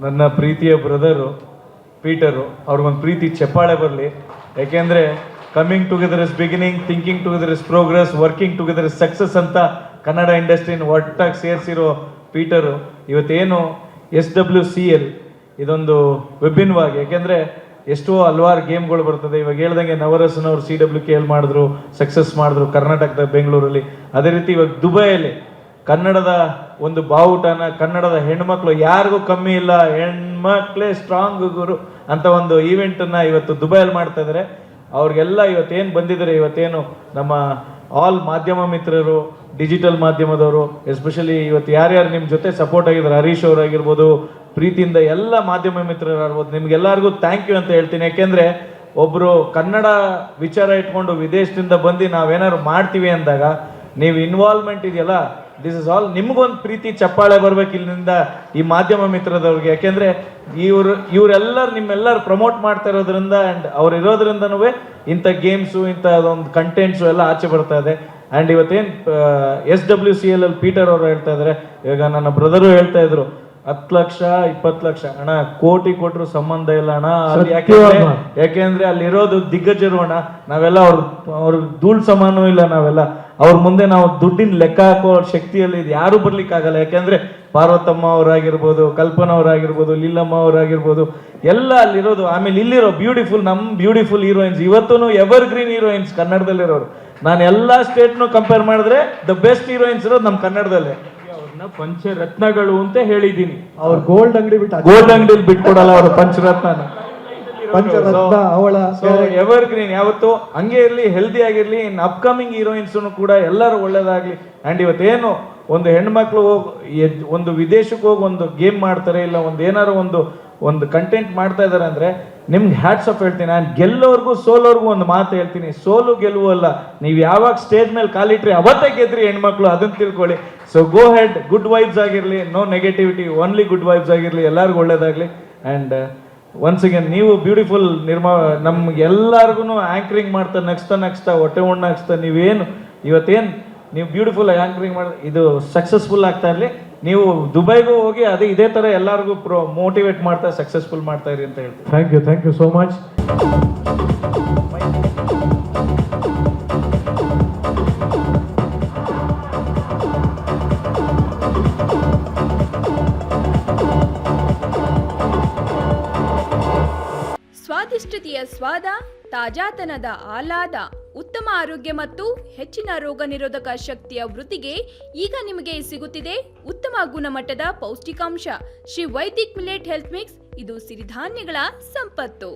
ನನ್ನ ಪ್ರೀತಿಯ brother Peter ಅವ್ರಿಗೊಂದು ಪ್ರೀತಿ ಚಪ್ಪಾಳೆ ಬರಲಿ. ಯಾಕೆಂದರೆ coming together is beginning, thinking together is progress, working together is success ಅಂತ ಕನ್ನಡ ಇಂಡಸ್ಟ್ರಿನ ಒಟ್ಟಾಗಿ ಸೇರಿಸಿರೋ ಪೀಟರು ಇವತ್ತೇನು SWCL ಇದೊಂದು ವಿಭಿನ್ನವಾಗಿ, ಯಾಕೆಂದರೆ ಎಷ್ಟೋ ಹಲವಾರು ಗೇಮ್ಗಳು ಬರ್ತದೆ. ಇವಾಗ ಹೇಳ್ದಂಗೆ ನವರಸನವ್ರು CWKL ಮಾಡಿದ್ರು, ಸಕ್ಸಸ್ ಮಾಡಿದ್ರು ಕರ್ನಾಟಕದ ಬೆಂಗಳೂರಲ್ಲಿ. ಅದೇ ರೀತಿ ಇವಾಗ ದುಬೈಯಲ್ಲಿ ಕನ್ನಡದ ಒಂದು ಬಾವುಟನ ಕನ್ನಡದ ಹೆಣ್ಮಕ್ಳು ಯಾರಿಗೂ ಕಮ್ಮಿ ಇಲ್ಲ, ಹೆಣ್ಮಕ್ಳೇ ಸ್ಟ್ರಾಂಗ್ ಗುರು ಅಂತ ಒಂದು ಈವೆಂಟನ್ನು ಇವತ್ತು ದುಬೈಯಲ್ಲಿ ಮಾಡ್ತಾ ಇದ್ದಾರೆ. ಅವ್ರಿಗೆಲ್ಲ ಇವತ್ತೇನು ಬಂದಿದ್ದಾರೆ, ಇವತ್ತೇನು ನಮ್ಮ ಆಲ್ ಮಾಧ್ಯಮ ಮಿತ್ರರು, ಡಿಜಿಟಲ್ ಮಾಧ್ಯಮದವರು, ಎಸ್ಪೆಷಲಿ ಇವತ್ತು ಯಾರ್ಯಾರು ನಿಮ್ಮ ಜೊತೆ ಸಪೋರ್ಟ್ ಆಗಿದ್ದಾರೆ, ಹರೀಶ್ ಅವರಾಗಿರ್ಬೋದು, ಪ್ರೀತಿಯಿಂದ ಎಲ್ಲ ಮಾಧ್ಯಮ ಮಿತ್ರರಾಗಿರ್ಬೋದು, ನಿಮ್ಗೆಲ್ಲರಿಗೂ ಥ್ಯಾಂಕ್ ಯು ಅಂತ ಹೇಳ್ತೀನಿ. ಯಾಕೆಂದರೆ ಒಬ್ಬರು ಕನ್ನಡ ವಿಚಾರ ಇಟ್ಕೊಂಡು ವಿದೇಶದಿಂದ ಬಂದು ನಾವೇನಾದ್ರು ಮಾಡ್ತೀವಿ ಅಂದಾಗ ನೀವು ಇನ್ವಾಲ್ವ್ಮೆಂಟ್ ಇದೆಯಲ್ಲ, ದಿಸ್ ಇಸ್ ಆಲ್ ನಿಮ್ಗೊಂದು ಪ್ರೀತಿ ಚಪ್ಪಾಳೆ ಬರ್ಬೇಕು ಇಲ್ಲಿಂದ ಈ ಮಾಧ್ಯಮ ಮಿತ್ರದವ್ರಿಗೆ. ಯಾಕೆಂದರೆ ಇವರೆಲ್ಲರೂ ನಿಮ್ಮೆಲ್ಲರೂ ಪ್ರಮೋಟ್ ಮಾಡ್ತಾ ಇರೋದ್ರಿಂದ ಆ್ಯಂಡ್ ಅವ್ರು ಇರೋದ್ರಿಂದನೂ ಇಂಥ ಗೇಮ್ಸು ಇಂಥ ಒಂದು ಕಂಟೆಂಟ್ಸು ಎಲ್ಲ ಆಚೆ ಬರ್ತಾ ಇದೆ. ಆ್ಯಂಡ್ ಇವತ್ತೇನು SWCL ಅಲ್ಲಿ ಪೀಟರ್ ಅವರು ಹೇಳ್ತಾ ಇದ್ದಾರೆ, ಇವಾಗ ನನ್ನ ಬ್ರದರು ಹೇಳ್ತಾ ಇದ್ರು 10 ಲಕ್ಷ 20 ಲಕ್ಷ ಅಣ್ಣ, ಕೋಟಿ ಕೊಟ್ಟರು ಸಂಬಂಧ ಇಲ್ಲ ಅಣ್ಣ ಅಲ್ಲಿ. ಯಾಕೆಂದ್ರೆ ಅಲ್ಲಿರೋದು ದಿಗ್ಗಜರು ಅಣ್ಣ, ನಾವೆಲ್ಲ ಅವ್ರ ಧೂಳ್ ಸಮಾನೂ ಇಲ್ಲ. ನಾವೆಲ್ಲ ಅವ್ರ ಮುಂದೆ ನಾವು ದುಡ್ಡಿನ ಲೆಕ್ಕ ಹಾಕೋ ಶಕ್ತಿಯಲ್ಲಿ ಇದು ಯಾರು ಬರ್ಲಿಕ್ಕಾಗಲ್ಲ. ಯಾಕೆಂದ್ರೆ ಪಾರ್ವತಮ್ಮ ಅವರಾಗಿರ್ಬೋದು, ಕಲ್ಪನಾ ಅವರಾಗಿರ್ಬೋದು, ಲೀಲಮ್ಮ ಅವರಾಗಿರ್ಬೋದು, ಎಲ್ಲ ಅಲ್ಲಿರೋದು. ಆಮೇಲೆ ಇಲ್ಲಿರೋ ನಮ್ಮ ಬ್ಯೂಟಿಫುಲ್ ಹೀರೋಯಿನ್ಸ್ ಇವತ್ತೂ ಎವರ್ ಗ್ರೀನ್ ಹೀರೋಯಿನ್ಸ್ ಕನ್ನಡದಲ್ಲಿರೋರು. ನಾನು ಎಲ್ಲ ಸ್ಟೇಟ್ನು ಕಂಪೇರ್ ಮಾಡಿದ್ರೆ ದ ಬೆಸ್ಟ್ ಹೀರೋಯಿನ್ಸ್ ಇರೋದು ನಮ್ಮ ಕನ್ನಡದಲ್ಲೇ. ಪಂಚರತ್ನಗಳು ಅಂತ ಹೇಳಿದೀನಿ. ಅವ್ರು ಗೋಲ್ಡ್ ಅಂಗಡಿ ಬಿಟ್ಕೊಡಲ್ಲ ಅವರು ಪಂಚರತ್ನ. ಅವಳ ಎವರ್ ಗ್ರೀನ್ ಯಾವತ್ತು ಹಂಗೆ ಇರ್ಲಿ, ಹೆಲ್ದಿ ಆಗಿರ್ಲಿ. ಇನ್ ಅಪ್ಕಮಿಂಗ್ ಹೀರೋಯಿನ್ಸ್ ಕೂಡ ಎಲ್ಲರೂ ಒಳ್ಳೇದಾಗ್ಲಿ. ಅಂಡ್ ಇವತ್ತೇನು ಒಂದು ಹೆಣ್ಮಕ್ಳು ಒಂದು ವಿದೇಶಕ್ಕೆ ಹೋಗಿ ಒಂದು ಗೇಮ್ ಮಾಡ್ತಾರೆ, ಇಲ್ಲ ಒಂದು ಏನಾರು ಒಂದು ಕಂಟೆಂಟ್ ಮಾಡ್ತಾ ಇದಾರೆ ಅಂದ್ರೆ ನಿಮ್ಗೆ ಹ್ಯಾಟ್ಸ್ ಆಫ್ ಹೇಳ್ತೀನಿ. ನಾನು ಗೆಲ್ಲೋರ್ಗು ಸೋಲೋರ್ಗು ಒಂದು ಮಾತು ಹೇಳ್ತೀನಿ, ಸೋಲು ಗೆಲುವು ಅಲ್ಲ. ನೀವು ಯಾವಾಗ ಸ್ಟೇಜ್ ಮೇಲೆ ಕಾಲಿಟ್ರಿ ಅವತ್ತೇ ಗೆದ್ರಿ ಹೆಣ್ಮಕ್ಳು, ಅದನ್ನ ತಿಳ್ಕೊಳ್ಳಿ. So go ahead, good vibes ಆಗಿರ್ಲಿ, no negativity, only good vibes ಆಗಿರ್ಲಿ, ಎಲ್ಲರಿಗೂ ಒಳ್ಳೇದಾಗ್ಲಿ. ಆ್ಯಂಡ್ ಒನ್ಸ್ ಅಗೇನ್ ನೀವು ಬ್ಯೂಟಿಫುಲ್ ನಮ್ಗೆ ಎಲ್ಲರಿಗೂ ಆಂಕರಿಂಗ್ ಮಾಡ್ತಾ ನಗ್ಸ್ತಾ ಹೊಟ್ಟೆ ಉಣ್ಣ ನಗ್ಸ್ತಾ ಇವತ್ತೇನು ನೀವು ಬ್ಯೂಟಿಫುಲ್ ಆಗಿ ಆಂಕರಿಂಗ್ ಮಾಡಿ ಇದು ಸಕ್ಸಸ್ಫುಲ್ ಆಗ್ತಾ ಇರಲಿ. ನೀವು ದುಬೈಗೂ ಹೋಗಿ ಇದೇ ಥರ ಎಲ್ಲರಿಗೂ ಮೋಟಿವೇಟ್ ಮಾಡ್ತಾ ಸಕ್ಸಸ್ಫುಲ್ ಮಾಡ್ತಾ ಇರಿ ಅಂತ ಹೇಳ್ತೀನಿ. Thank you so much. ಸ್ವಾದಿಷ್ಟತೆಯ ಸ್ವಾದ, ತಾಜಾತನದ ಆಹ್ಲಾದ, ಉತ್ತಮ ಆರೋಗ್ಯ ಮತ್ತು ಹೆಚ್ಚಿನ ರೋಗ ನಿರೋಧಕ ಶಕ್ತಿಯ ವೃದ್ಧಿಗೆ ಈಗ ನಿಮಗೆ ಸಿಗುತ್ತಿದೆ ಉತ್ತಮ ಗುಣಮಟ್ಟದ ಪೌಷ್ಟಿಕಾಂಶ Shri Vaidik millet health mix. ಇದು ಸಿರಿಧಾನ್ಯಗಳ ಸಂಪತ್ತು.